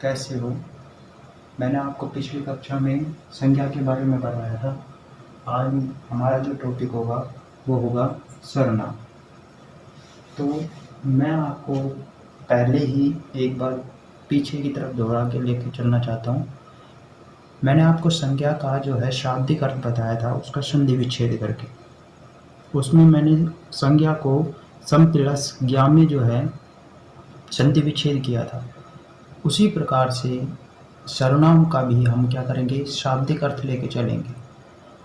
कैसे हो। मैंने आपको पिछली कक्षा में संज्ञा के बारे में बताया था। आज हमारा जो टॉपिक होगा वो होगा सर्वनाम। तो मैं आपको पहले ही एक बार पीछे की तरफ दोहरा के लेकर चलना चाहता हूँ। मैंने आपको संज्ञा का जो है शाब्दिक अर्थ बताया था, उसका संधि विच्छेद करके। उसमें मैंने संज्ञा को सम प्लस ज्ञा में जो है संधि विच्छेद किया था। उसी प्रकार से सर्वनाम का भी हम क्या करेंगे, शाब्दिक अर्थ लेके चलेंगे,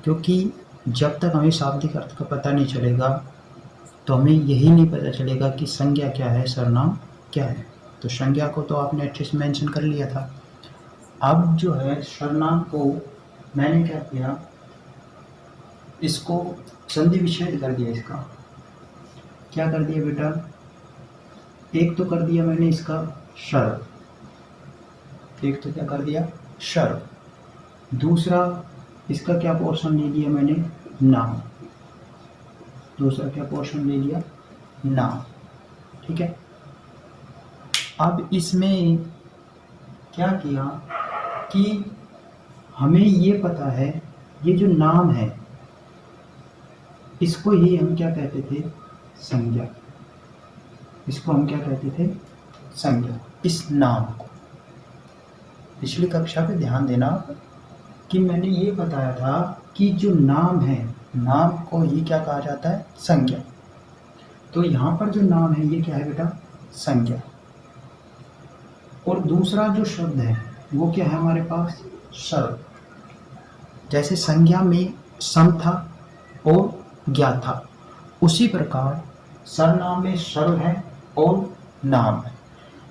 क्योंकि जब तक हमें शाब्दिक अर्थ का पता नहीं चलेगा तो हमें यही नहीं पता चलेगा कि संज्ञा क्या है, सर्वनाम क्या है। तो संज्ञा को तो आपने अच्छे से मेंशन कर लिया था। अब जो है सर्वनाम को मैंने क्या किया, इसको संधि विच्छेद कर दिया। इसका क्या कर दिया बेटा, एक तो कर दिया मैंने इसका सर्व, एक तो क्या कर दिया सर्व। दूसरा इसका क्या पोर्शन ले लिया मैंने, नाम। दूसरा क्या पोर्शन ले लिया, नाम। ठीक है। अब इसमें क्या किया कि हमें ये पता है ये जो नाम है इसको ही हम क्या कहते थे, संज्ञा। इसको हम क्या कहते थे, संज्ञा। इस नाम को पिछली कक्षा पे ध्यान देना कि मैंने ये बताया था कि जो नाम है, नाम को ही क्या कहा जाता है, संज्ञा। तो यहाँ पर जो नाम है ये क्या है बेटा, संज्ञा। और दूसरा जो शब्द है वो क्या है हमारे पास, सर्व। जैसे संज्ञा में सम था और ज्ञा था, उसी प्रकार सर्वनाम में सर्व है और नाम है।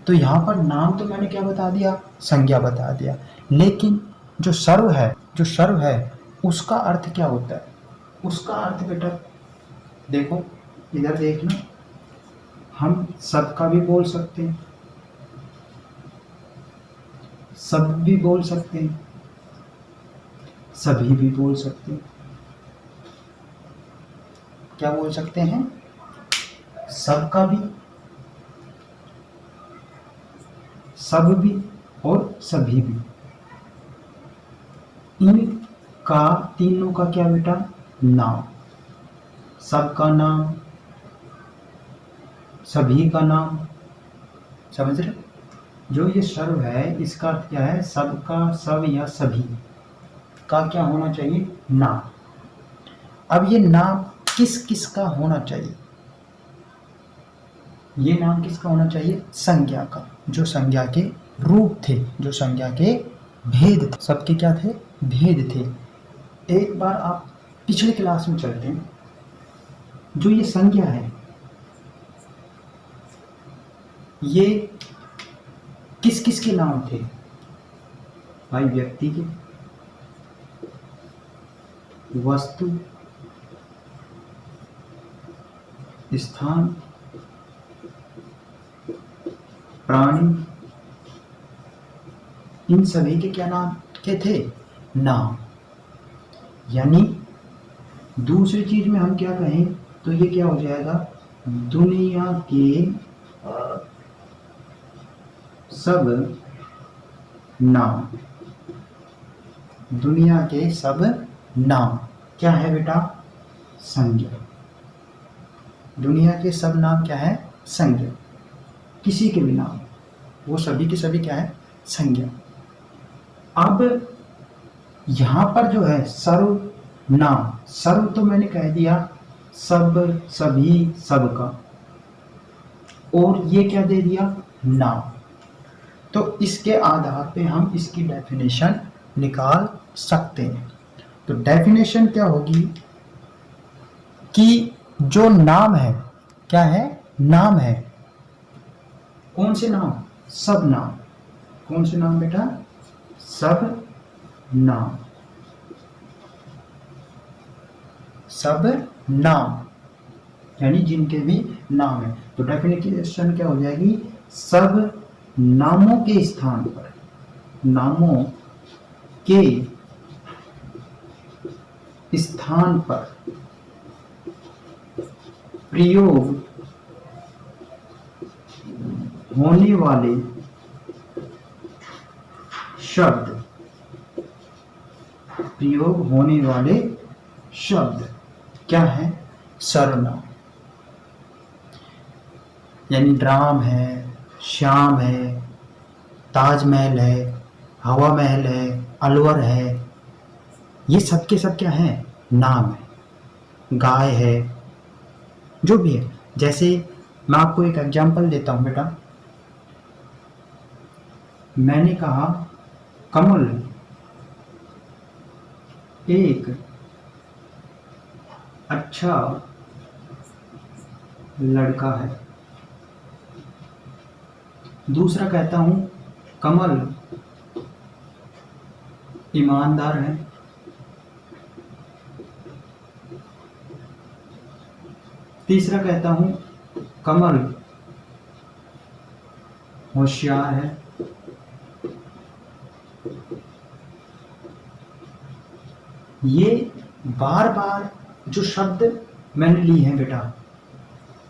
तो यहाँ पर नाम तो मैंने क्या बता दिया, संज्ञा बता दिया, लेकिन जो सर्व है उसका अर्थ क्या होता है। उसका अर्थ बेटा देखो, इधर देखना, हम सबका भी बोल सकते हैं, सब भी बोल सकते हैं, सभी भी बोल सकते हैं। क्या बोल सकते हैं, सबका भी, सब भी और सभी भी। इनका तीनों का क्या बेटा, नाम। सबका नाम, सभी का नाम। समझ रहे, जो ये सर्व है इसका अर्थ क्या है, सबका, सब या सभी का क्या होना चाहिए, नाम। अब ये नाम किस किस का होना चाहिए, ये नाम किसका होना चाहिए, संज्ञा का। जो संज्ञा के रूप थे, जो संज्ञा के भेद थे, सबके क्या थे, भेद थे। एक बार आप पिछले क्लास में चलते हैं। जो ये संज्ञा है ये किस किस के नाम थे भाई, व्यक्ति के, वस्तु, स्थान, प्राणी, इन सभी के क्या नाम के थे, नाम। यानी दूसरी चीज में हम क्या कहें तो ये क्या हो जाएगा, दुनिया के सब नाम। दुनिया के सब नाम क्या है बेटा, संज्ञा। दुनिया के सब नाम क्या है, संज्ञा। किसी के भी नाम, वो सभी के सभी क्या है, संज्ञा। अब यहां पर जो है सर्वनाम, सर्व तो मैंने कह दिया सब, सभी, सबका, और ये क्या दे दिया, नाम। तो इसके आधार पे हम इसकी डेफिनेशन निकाल सकते हैं। तो डेफिनेशन क्या होगी कि जो नाम है, क्या है, नाम है। कौन से नाम, सब नाम। कौन से नाम बेटा, सब नाम। सब नाम यानी जिनके भी नाम है। तो डेफिनेशन क्या हो जाएगी, सब नामों के स्थान पर, नामों के स्थान पर प्रयोग होने वाले शब्द, प्रयोग होने वाले शब्द क्या है? सर्वनाम। यानी राम है, श्याम है, ताजमहल है, हवा महल है, अलवर है, ये सब के सब क्या है? नाम है। गाय है, जो भी है। जैसे मैं आपको एक एग्जांपल देता हूं बेटा, मैंने कहा कमल एक अच्छा लड़का है। दूसरा कहता हूं कमल ईमानदार है। तीसरा कहता हूं कमल होशियार है। ये बार बार जो शब्द मैंने लिए हैं बेटा,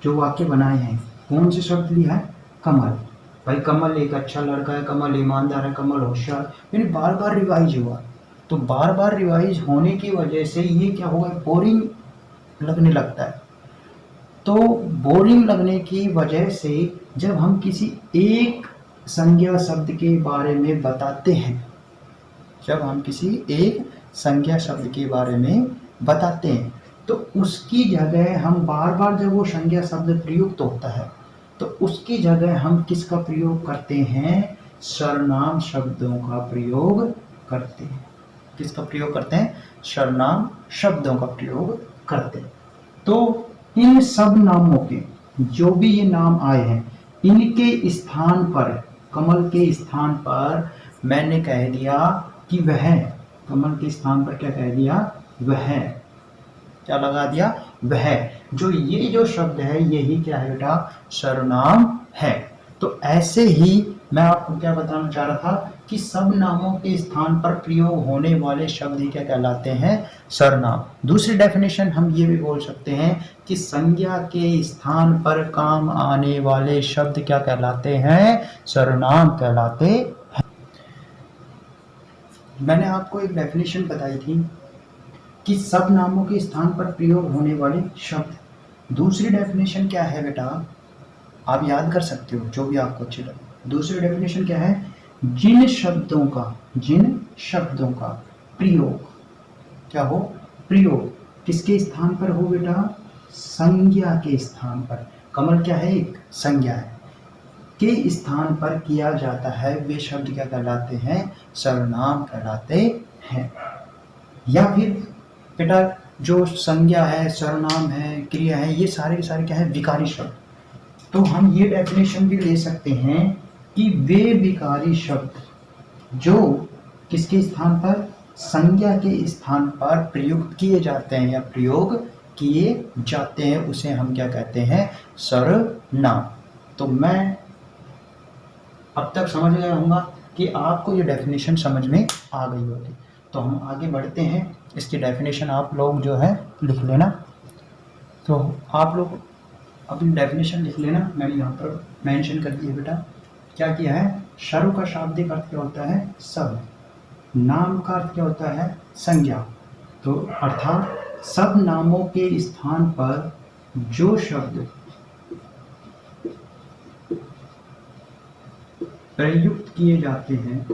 जो वाक्य बनाए हैं, कौन से शब्द लिया है? कमल। भाई कमल एक अच्छा लड़का है, कमल ईमानदार है, कमल होशियार, यानी बार बार रिवाइज हुआ। तो बार बार रिवाइज होने की वजह से ये क्या हुआ? बोरिंग लगने लगता है। तो बोरिंग लगने की वजह से जब हम किसी एक संज्ञा शब्द के बारे में बताते हैं, जब हम किसी एक संज्ञा शब्द के बारे में बताते हैं, तो उसकी जगह हम बार बार जब वो संज्ञा शब्द प्रयुक्त होता है, तो उसकी जगह हम किसका प्रयोग करते हैं? सर्वनाम शब्दों का प्रयोग करते हैं। किसका प्रयोग करते हैं? सर्वनाम शब्दों का प्रयोग करते हैं। तो इन सब नामों के, जो भी ये नाम आए हैं, इनके स्थान पर, कमल के स्थान पर मैंने कह दिया कि वह, कमल के स्थान पर क्या कह दिया? वह। क्या लगा दिया? वह। जो ये जो शब्द है, यही क्या है बेटा? सर्वनाम है। तो ऐसे ही मैं आपको क्या बताना चाह रहा था कि सब नामों के स्थान पर प्रयोग होने वाले शब्द ही क्या कहलाते हैं? सर्वनाम। दूसरी डेफिनेशन हम ये भी बोल सकते हैं कि संज्ञा के स्थान पर काम आने वाले शब्द क्या कहलाते हैं? सर्वनाम कहलाते हैं। मैंने आपको एक डेफिनेशन बताई थी कि सब नामों के स्थान पर प्रयोग होने वाले शब्द। दूसरी डेफिनेशन क्या है बेटा? आप याद कर सकते हो, जो भी आपको अच्छी लगे। दूसरी डेफिनेशन क्या है? जिन शब्दों का प्रयोग क्या हो? प्रयोग किसके स्थान पर हो बेटा? संज्ञा के स्थान पर। कमल क्या है? एक संज्ञा है, के स्थान पर किया जाता है, वे शब्द क्या कहलाते हैं? सर्वनाम कहलाते हैं। या फिर बेटा जो संज्ञा है, सर्वनाम है, क्रिया है, ये सारे के सारे क्या है? विकारी शब्द। तो हम ये डेफिनेशन भी ले सकते हैं कि वे विकारी शब्द जो किसके स्थान पर? संज्ञा के स्थान पर प्रयुक्त किए जाते हैं या प्रयोग किए जाते हैं, उसे हम क्या कहते हैं? सर्वनाम। तो मैं अब तक समझ गया होगा कि आपको ये डेफिनेशन समझ में आ गई होगी। तो हम आगे बढ़ते हैं। इसकी डेफिनेशन आप लोग जो है लिख लेना। तो आप लोग अपनी डेफिनेशन लिख लेना। मैंने यहाँ पर मेंशन कर दिया बेटा। क्या किया है? सर्व का शाब्दिक अर्थ क्या होता है? सब। नाम का अर्थ क्या होता है? संज्ञा। तो अर्थात सब नामों के स्थान पर जो शब्द प्रयुक्त किए जाते हैं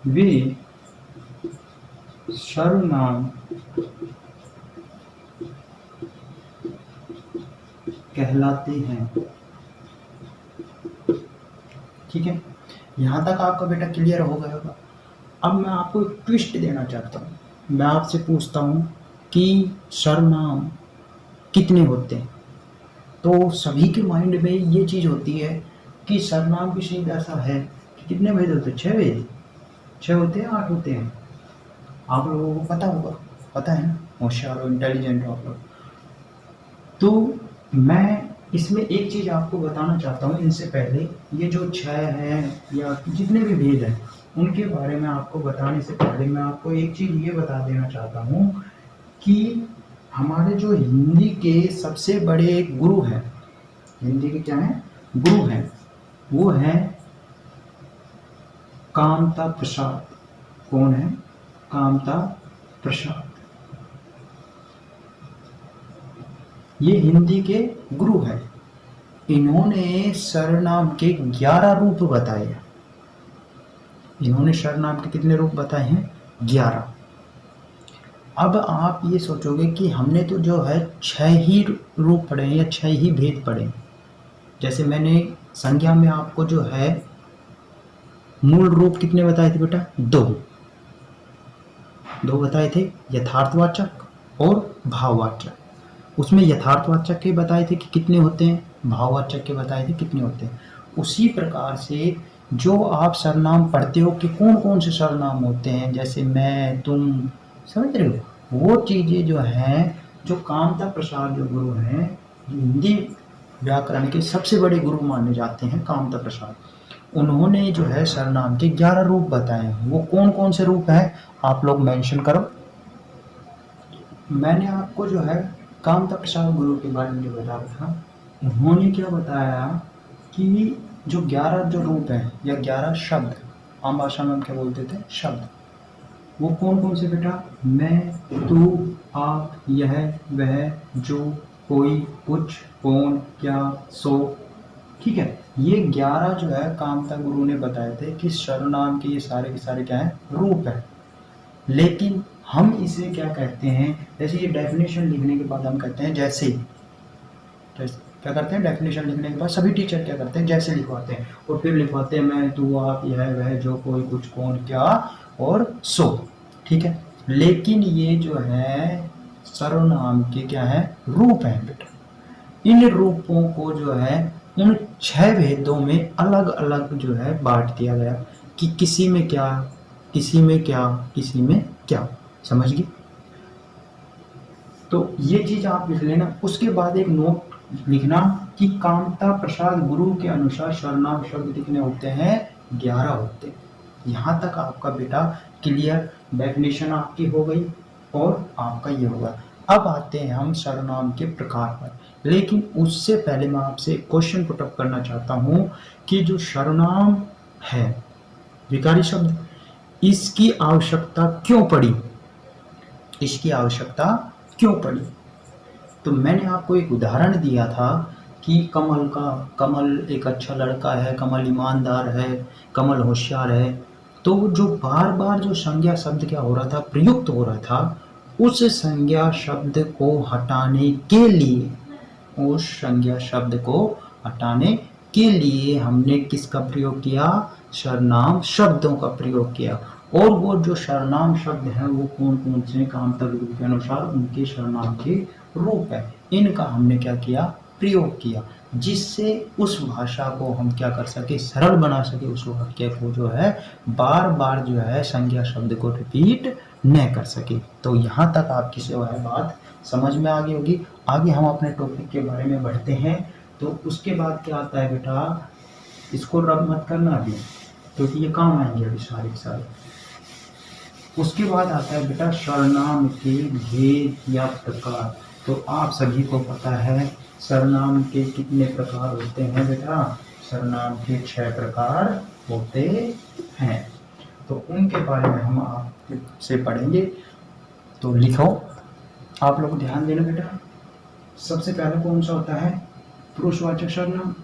वे सर्वनाम कहलाते हैं। ठीक है, यहां तक आपका बेटा क्लियर हो गया होगा। अब मैं आपको एक ट्विस्ट देना चाहता हूँ। मैं आपसे पूछता हूँ कि सर्वनाम कितने होते हैं? तो सभी के माइंड में ये चीज़ होती है कि सर्वनाम भी शायद ऐसा है कि कितने भेद होते हैं? 6 भेद। 6 होते हैं, 8 होते हैं? आप लोगों को पता होगा, पता है ना, होशियार और इंटेलिजेंट हो आप लोग। तो मैं इसमें एक चीज़ आपको बताना चाहता हूँ। इनसे पहले ये जो 6 हैं या जितने भी भेद हैं, उनके बारे में आपको बताने से पहले मैं आपको एक चीज़ ये बता देना चाहता हूँ कि हमारे जो हिंदी के सबसे बड़े गुरु हैं, हिंदी के क्या हैं गुरु हैं, वो है कामता प्रसाद। कौन है? कामता प्रसाद। ये हिंदी के गुरु हैं। इन्होंने सरनाम के 11 रूप बताए। इन्होंने सरनाम के कितने रूप बताए हैं? 11। अब आप ये सोचोगे कि हमने तो जो है 6 ही रूप पढ़े हैं या 6 ही भेद पढ़े हैं। जैसे मैंने संज्ञा में आपको जो है मूल रूप कितने बताए थे बेटा? 2 बताए थे, यथार्थवाचक और भाववाचक। उसमें यथार्थवाचक के बताए थे कि कितने होते हैं, भाववाचक के बताए थे कितने होते हैं। उसी प्रकार से जो आप सरनाम पढ़ते हो कि कौन कौन से सरनाम होते हैं, जैसे मैं, तुम, समझ रहे हो, वो चीज़ें जो हैं, जो कामता प्रसाद जो गुरु हैं, हिंदी व्याकरण के सबसे बड़े गुरु माने जाते हैं कामता प्रसाद, उन्होंने जो है सरनाम के 11 रूप बताए हैं। वो कौन कौन से रूप हैं आप लोग मेंशन करो। मैंने आपको जो है कामता प्रसाद गुरु के बारे में जो बताया था, उन्होंने क्या बताया कि जो 11 जो रूप हैं या 11 शब्द, आम भाषा में हम क्या बोलते थे? शब्द। वो कौन कौन से बेटा? मैं, तू, आप, यह, वह, जो, कोई, कुछ, कौन, क्या, सो। ठीक है, ये 11 जो है कामता गुरु ने बताए थे कि सर्वनाम के ये सारे के सारे क्या है? रूप है। लेकिन हम इसे क्या कहते हैं? जैसे ये डेफिनेशन लिखने के बाद हम कहते हैं जैसे क्या करते हैं? डेफिनेशन लिखने के बाद सभी टीचर क्या करते हैं? जैसे लिखवाते हैं और फिर लिखवाते हैं मैं, तू, आप, यह, वह, जो, कोई, कुछ, कौन, क्या और सो। ठीक है, लेकिन ये जो है सर्वनाम के क्या है? रूप है बेटा। इन रूपों को जो है उन 6 भेदों में अलग अलग जो है बांट दिया गया कि किसी में क्या, किसी में क्या, किसी में क्या। समझ गए? तो ये चीज आप लिख लेना। उसके बाद एक नोट लिखना कि कामता प्रसाद गुरु के अनुसार सर्वनाम शब्द कितने होते हैं? 11 होते हैं। यहाँ तक आपका बेटा क्लियर, डेफिनेशन आपकी हो गई और आपका ये होगा। अब आते हैं हम सर्वनाम के प्रकार पर, लेकिन उससे पहले मैं आपसे एक क्वेश्चन पुटअप करना चाहता हूँ कि जो सर्वनाम है विकारी शब्द, इसकी आवश्यकता क्यों पड़ी? इसकी आवश्यकता क्यों पड़ी? तो मैंने आपको एक उदाहरण दिया था कि कमल का, कमल एक अच्छा लड़का है, कमल ईमानदार है, कमल होशियार है। तो जो बार बार जो संज्ञा शब्द क्या हो रहा था? प्रयुक्त हो रहा था। उस संज्ञा शब्द को हटाने के लिए, उस संज्ञा शब्द को हटाने के लिए हमने किसका प्रयोग किया? सर्वनाम शब्दों का प्रयोग किया। और वो जो सर्वनाम शब्द है वो कौन कौन से? कामता गुरु के अनुसार उनके सर्वनाम के रूप है, इनका हमने क्या किया? प्रयोग किया, जिससे उस भाषा को हम क्या कर सके? सरल बना सके। उस वाक्य को जो है बार बार जो है संज्ञा शब्द को रिपीट न कर सके। तो यहाँ तक आपकी जो है बात समझ में आ गई होगी। आगे हम अपने टॉपिक के बारे में बढ़ते हैं। तो उसके बाद क्या आता है बेटा? इसको रब मत करना अभी, क्योंकि ये काम आएंगे अभी सारे के सारे। उसके बाद आता है बेटा सर्वनाम के भेद या प्रकार। तो आप सभी को पता है सर्वनाम के कितने प्रकार होते हैं बेटा? सर्वनाम के 6 प्रकार होते हैं। तो उनके बारे में हम आपसे पढ़ेंगे। तो लिखो, आप लोग ध्यान देना बेटा। सबसे पहले कौन सा होता है? पुरुषवाचक सर्वनाम।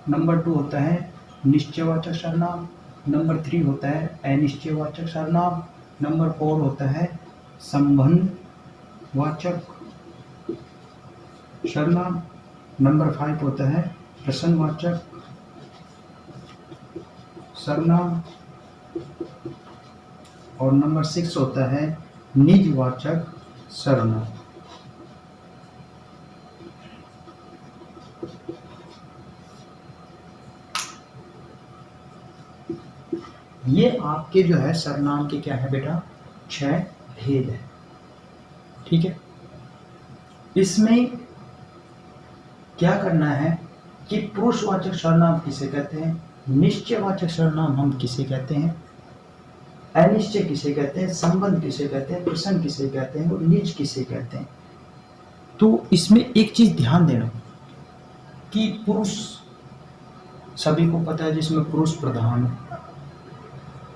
नंबर 2 होता है निश्चयवाचक सर्वनाम। नंबर 3 होता है अनिश्चयवाचक सर्वनाम। नंबर 4 होता है संबंधवाचक सर्वनाम। नंबर 5 होता है प्रश्नवाचक सर्वनाम। और नंबर 6 होता है निजवाचक सर्वनाम। ये आपके जो है सर्वनाम के क्या है बेटा? 6 भेद है। ठीक है, इसमें क्या करना है कि पुरुषवाचक सर्वनाम किसे कहते हैं, निश्चयवाचक सर्वनाम हम किसे कहते हैं, अनिश्चय किसे कहते हैं, संबंध किसे कहते हैं, प्रश्न किसे कहते हैं और निज किसे कहते हैं। तो इसमें एक चीज ध्यान देना कि पुरुष सभी को पता है, जिसमें पुरुष प्रधान है,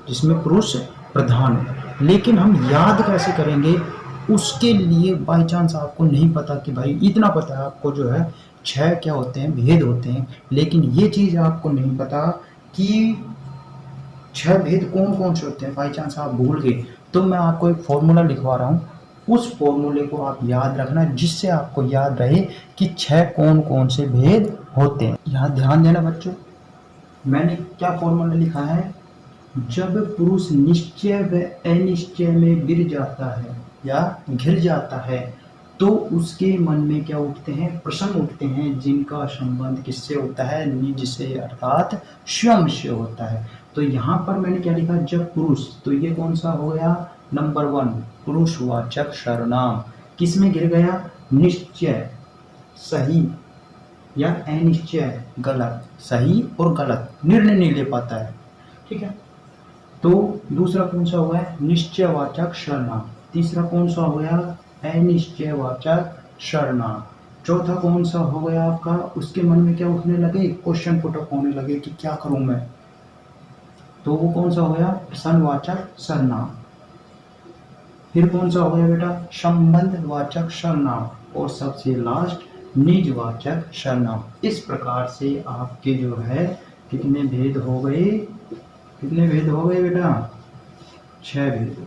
जिसमें पुरुष प्रधान है, लेकिन हम याद कैसे करेंगे उसके लिए बाई चांस आपको नहीं पता कि भाई इतना पता है आपको जो है 6 क्या होते हैं, भेद होते हैं, लेकिन ये चीज आपको नहीं पता कि 6 भेद कौन कौन से होते हैं। बाई चांस आप भूल गए तो मैं आपको एक फॉर्मूला लिखवा रहा हूँ, उस फॉर्मूले को आप याद रखना, जिससे आपको याद रहे कि 6 कौन कौन से भेद होते हैं। यहाँ ध्यान देना बच्चों, मैंने क्या फॉर्मूला लिखा है, जब पुरुष निश्चय व अनिश्चय में गिर जाता है या घिर जाता है तो उसके मन में क्या उठते हैं, प्रश्न उठते हैं, जिनका संबंध किससे होता है, निज से अर्थात स्वयं से होता है। तो यहाँ पर मैंने क्या लिखा, जब पुरुष, तो ये कौन सा हो गया, नंबर 1 पुरुषवाचक सर्वनाम किस में गिर गया, निश्चय सही या अनिश्चय गलत, सही और गलत निर्णय नहीं ले पाता है, ठीक है। तो दूसरा कौन सा हो गया, निश्चयवाचक सर्वनाम। तीसरा कौन सा हो गया, अनिश्चयवाचक सर्वनाम। चौथा कौन सा हो गया आपका, उसके मन में क्या उठने लगे, क्वेश्चन पुट अप होने लगे कि क्या करूं मैं, तो वो कौन सा हो गया, प्रश्नवाचक सर्वनाम। फिर कौन सा हो गया बेटा, संबंधवाचक सर्वनाम। और सबसे लास्ट निजवाचक सर्वनाम। इस प्रकार से आपके जो है कितने भेद हो गए, कितने भेद हो गए बेटा, 6 भेद।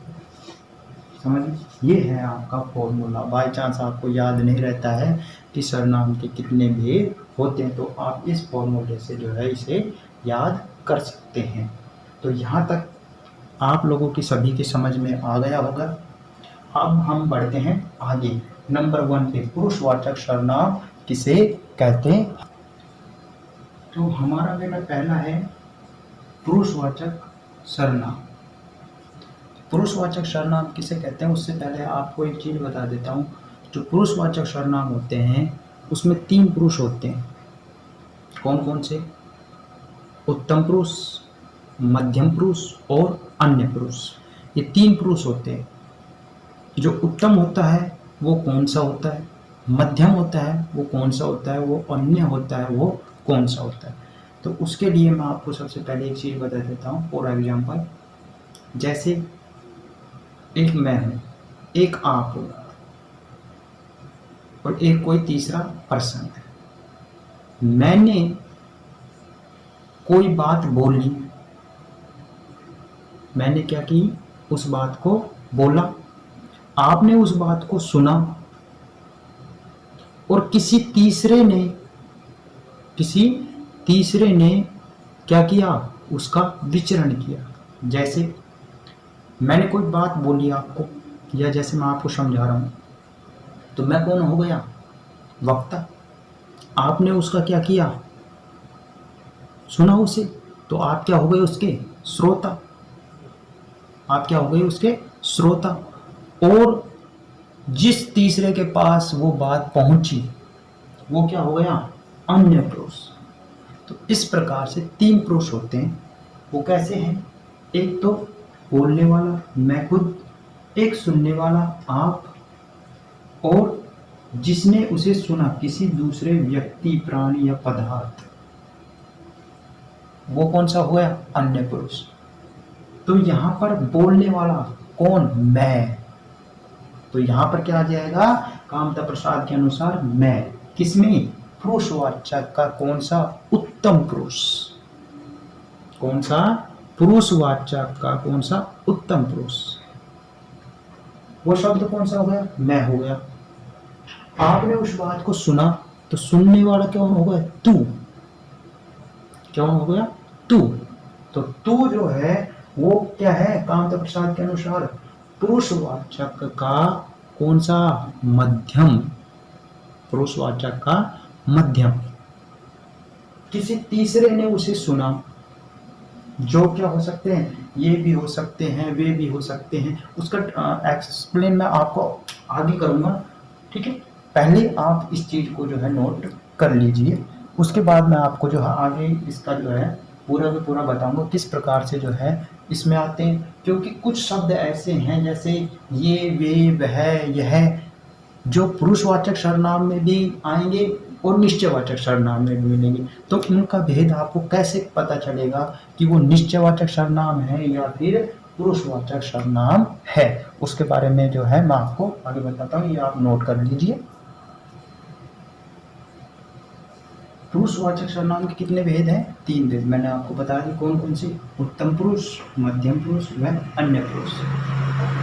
समझ, ये है आपका फॉर्मूला। बाय चांस आपको याद नहीं रहता है कि सर्वनाम के कितने भेद होते हैं, तो आप इस फॉर्मूले से जो है इसे याद कर सकते हैं। तो यहाँ तक आप लोगों की सभी के समझ में आ गया होगा। अब हम बढ़ते हैं आगे नंबर 1 पे, पुरुषवाचक सर्वनाम किसे कहते हैं। तो हमारा बेटा पहला है पुरुषवाचक सर्वनाम। पुरुषवाचक सर्वनाम किसे कहते हैं, उससे पहले आपको एक चीज बता देता हूँ। जो पुरुषवाचक सर्वनाम होते हैं उसमें 3 पुरुष होते हैं। कौन कौन से, उत्तम पुरुष, मध्यम पुरुष और अन्य पुरुष। ये 3 पुरुष होते हैं। जो उत्तम होता है वो कौन सा होता है, मध्यम होता है वो कौन सा होता है, वो अन्य होता है वो कौन सा होता है। तो उसके लिए मैं आपको सबसे पहले एक चीज बता देता हूँ। फॉर एग्जाम्पल, जैसे एक मैं हूं, एक आप हो और एक कोई तीसरा पर्सन है। मैंने कोई बात बोली, मैंने क्या की, उस बात को बोला, आपने उस बात को सुना और किसी तीसरे ने क्या किया, उसका विचरण किया। जैसे मैंने कोई बात बोली आपको, या जैसे मैं आपको समझा रहा हूं, तो मैं कौन हो गया, वक्ता। आपने उसका क्या किया, सुना उसे, तो आप क्या हो गए, उसके श्रोता। आप क्या हो गए, उसके श्रोता। और जिस तीसरे के पास वो बात पहुंची वो क्या हो गया, अन्य पुरुष। तो इस प्रकार से 3 पुरुष होते हैं। वो कैसे हैं, एक तो बोलने वाला मैं खुद, एक सुनने वाला आप, और जिसने उसे सुना किसी दूसरे व्यक्ति, प्राणी या पदार्थ, वो कौन सा हुआ, अन्य पुरुष। तो यहां पर बोलने वाला कौन, मैं। तो यहां पर क्या आ जाएगा, कामता प्रसाद के अनुसार मैं, किसमें, पुरुषवाचक का कौन सा, उत्तम पुरुष। कौन सा, पुरुषवाचक का कौन सा, उत्तम पुरुष। वो शब्द कौन सा हो गया, मैं हो गया। आपने उस बात को सुना, तो सुनने वाला कौन हो गया, तू। कौन हो गया, तू। तो तू जो है वो क्या है, कामता प्रसाद के अनुसार पुरुषवाचक का कौन सा, मध्यम। पुरुषवाचक का मध्यम। किसी तीसरे ने उसे सुना, जो क्या हो सकते हैं, ये भी हो सकते हैं, वे भी हो सकते हैं। उसका एक्सप्लेन मैं आपको आगे करूंगा, ठीक है। पहले आप इस चीज को जो है नोट कर लीजिए, उसके बाद मैं आपको जो है आगे इसका जो है पूरा का पूरा बताऊंगा किस प्रकार से जो है इसमें आते हैं। क्योंकि कुछ शब्द ऐसे हैं जैसे ये, वे, वह, यह, जो पुरुषवाचक सर्वनाम में भी आएंगे और निश्चयवाचक सर्वनाम में भी मिलेंगे। तो उनका भेद आपको कैसे पता चलेगा कि वो निश्चयवाचक सर्वनाम है या फिर पुरुषवाचक सर्वनाम है, उसके बारे में जो है मैं आपको आगे बताता हूँ, ये आप नोट कर लीजिए। पुरुषवाचक सर्वनाम के कितने भेद हैं? 3 भेद मैंने आपको बता दी। कौन कौन से? उत्तम पुरुष, मध्यम पुरुष व अन्य पुरुष।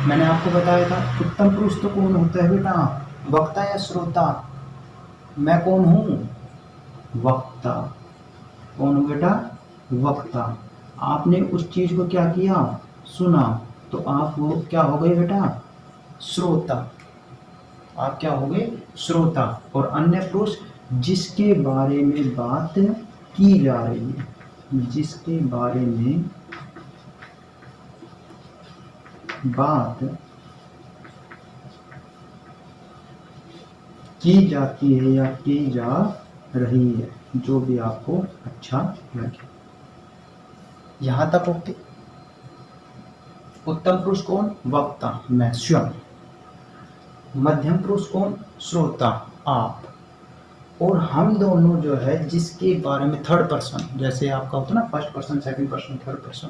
मैंने आपको बताया था उत्तम पुरुष तो कौन होता है बेटा? वक्ता या श्रोता? मैं कौन हूँ? वक्ता। कौन हूँ बेटा? वक्ता। आपने उस चीज को क्या किया? सुना, तो आप वो क्या हो गए बेटा? श्रोता। आप क्या हो गए? श्रोता। और अन्य पुरुष जिसके बारे में बात की जा रही है, जिसके बारे में बात की जाती है या की जा रही है, जो भी आपको अच्छा लगे। यहां तक ओके? उत्तम पुरुष कौन? वक्ता, मैं स्वयं। मध्यम पुरुष कौन? श्रोता, आप। और हम दोनों जो है जिसके बारे में थर्ड पर्सन, जैसे आपका होता है ना first person, second person, third person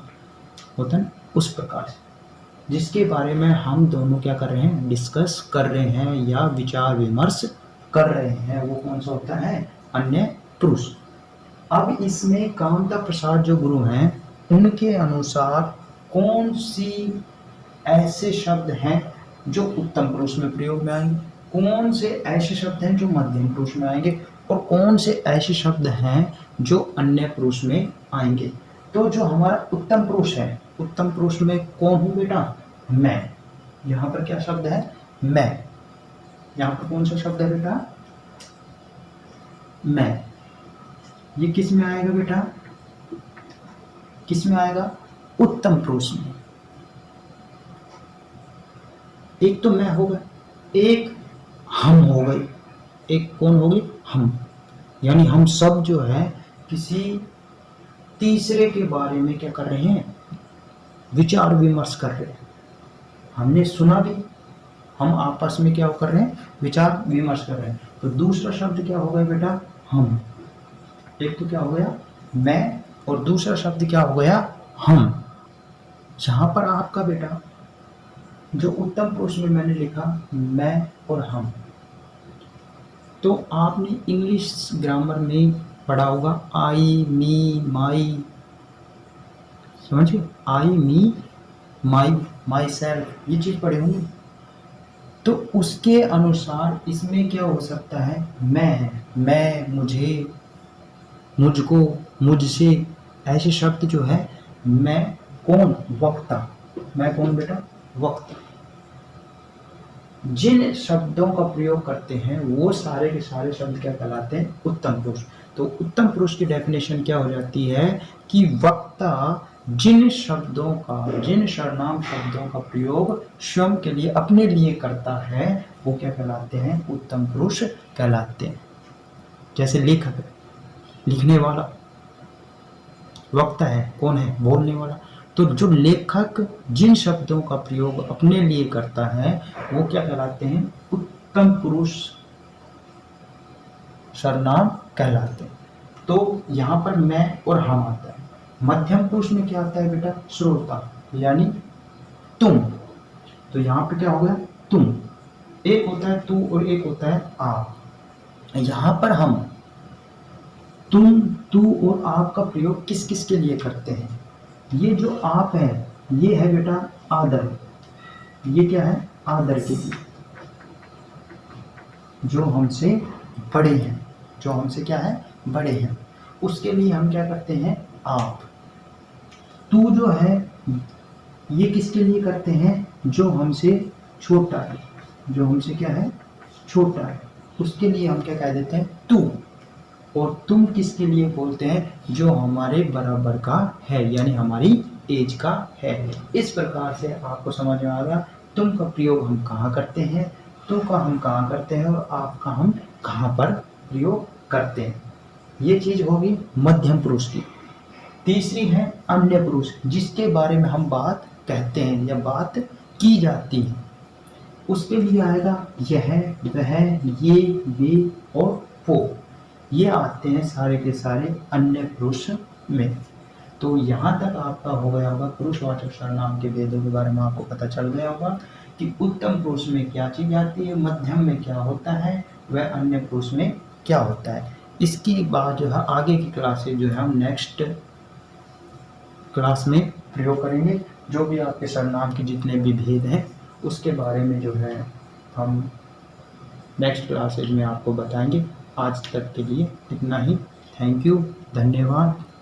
होता है ना, उस प्रकार से जिसके बारे में हम दोनों क्या कर रहे हैं? डिस्कस कर रहे हैं या विचार विमर्श कर रहे हैं, वो कौन सा होता है? अन्य पुरुष। अब इसमें कामता प्रसाद जो गुरु हैं उनके अनुसार कौन सी ऐसे शब्द हैं जो उत्तम पुरुष में प्रयोग में आएंगे, कौन से ऐसे शब्द हैं जो मध्यम पुरुष में आएंगे, और कौन से ऐसे शब्द हैं जो अन्य पुरुष में आएंगे। तो जो हमारा उत्तम पुरुष है, उत्तम पुरुष में कौन हूं बेटा? मैं। यहाँ पर क्या शब्द है? मैं। यहाँ पर कौन सा शब्द है बेटा? मैं। ये किस में आएगा बेटा? किस में आएगा? उत्तम पुरुष में। एक तो मैं हो गया, एक हम हो गए, एक कौन हो गई? हम। यानी हम सब जो है किसी तीसरे के बारे में क्या कर रहे हैं? विचार विमर्श कर रहे हैं। हमने सुना भी, हम आपस में क्या कर रहे हैं? विचार विमर्श कर रहे हैं। तो दूसरा शब्द क्या हो गया बेटा? हम। एक तो क्या हो गया? मैं, और दूसरा शब्द क्या हो गया? हम। यहां पर आपका बेटा जो उत्तम पुरुष में मैंने लिखा मैं और हम, तो आपने इंग्लिश ग्रामर में पढ़ा होगा आई, मी, माई, समझिए, आई, मी, माई, माई सेल्फ, ये चीज पढ़े होंगे। तो उसके अनुसार इसमें क्या हो सकता है? मैं है, मैं, मुझे, मुझको, मुझसे, ऐसे शब्द जो है। मैं कौन? वक्ता। मैं कौन बेटा? वक्ता। जिन शब्दों का प्रयोग करते हैं वो सारे के सारे शब्द क्या कहलाते हैं? उत्तम पुरुष। तो उत्तम पुरुष की डेफिनेशन क्या हो जाती है कि वक्ता जिन शब्दों का, जिन सर्वनाम शब्दों का प्रयोग स्वयं के लिए, अपने लिए करता है, वो क्या कहलाते हैं? उत्तम पुरुष कहलाते हैं। जैसे लेखक, लिखने वाला, वक्ता है, कौन है? बोलने वाला। तो जो लेखक जिन शब्दों का प्रयोग अपने लिए करता है वो क्या कहलाते हैं? उत्तम पुरुष सर्वनाम कहलाते हैं। तो यहाँ पर मैं और हम आता है। मध्यम पुरुष में क्या आता है बेटा? श्रोता, यानी तुम। तो यहाँ पे क्या हो गया? तुम। एक होता है तू और एक होता है आप। यहाँ पर हम तुम, तू और आप का प्रयोग किस किस के लिए करते हैं? ये जो आप है ये है बेटा आदर। ये क्या है? आदर के लिए। जो हमसे बड़े हैं, जो हमसे क्या है? बड़े हैं, उसके लिए हम क्या करते हैं? आप। तू जो है ये किसके लिए करते हैं? जो हमसे छोटा है, जो हमसे क्या है? छोटा है, उसके लिए हम क्या कह देते हैं? तू। और तुम किसके लिए बोलते हैं? जो हमारे बराबर का है, यानी हमारी एज का है। इस प्रकार से आपको समझ में आ गया तुम का प्रयोग हम कहाँ करते हैं, तू का हम कहाँ करते हैं, और आप का हम कहाँ पर प्रयोग करते हैं। ये चीज होगी मध्यम पुरुष की। तीसरी है अन्य पुरुष, जिसके बारे में हम बात कहते हैं या बात की जाती है। उसके लिए आएगा यह, वह, ये, वे और वो। ये आते हैं सारे के सारे अन्य पुरुष में। तो यहाँ तक आपका हो गया होगा पुरुषवाचक सर्वनाम के भेदों के बारे में आपको पता चल गया होगा कि उत्तम पुरुष में क्या चीज आती है, मध्यम में क्या होता है, वह अन्य पुरुष में क्या होता है। इसकी बाद जो है आगे की क्लासेज जो है हम नेक्स्ट क्लास में प्रयोग करेंगे। जो भी आपके सर्वनाम के जितने भी भेद हैं उसके बारे में जो है हम नेक्स्ट क्लासेज में आपको बताएंगे। आज तक के लिए इतना ही। थैंक यू, धन्यवाद।